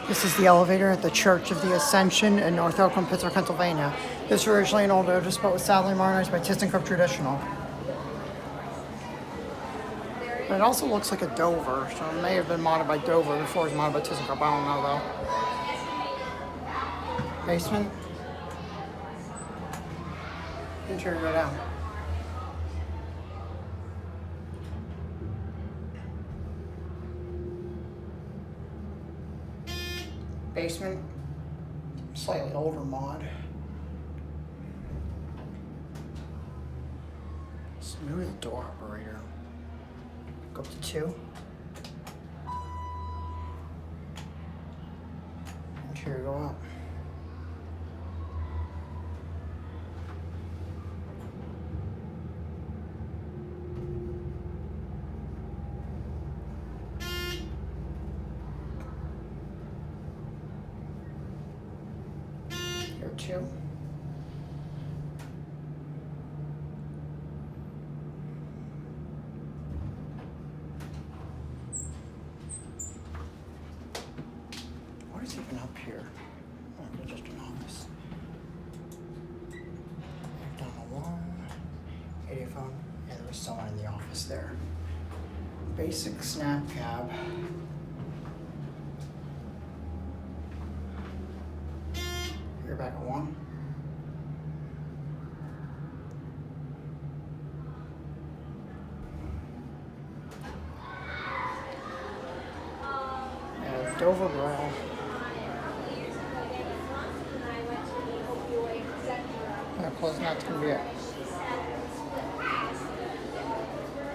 This is the elevator at the Church of the Ascension in North Oakland, Pittsburgh, Pennsylvania. This was originally an old Otis, but was sadly modernized by thyssenkrupp Traditional. But it also looks like a Dover, so it may have been modded by Dover before it was modded by thyssenkrupp. I don't know though. Basement. Interior go down. Basement, slightly older mod. Smooth door operator. Go up to 2. Interior go up. Here 2. What is even up here? Oh, it's just an office. Down the wall. Radio phone. Yeah, there was someone in the office there. Basic SnapCab. You're back at 1. Dover grill. Yeah, close enough to be it.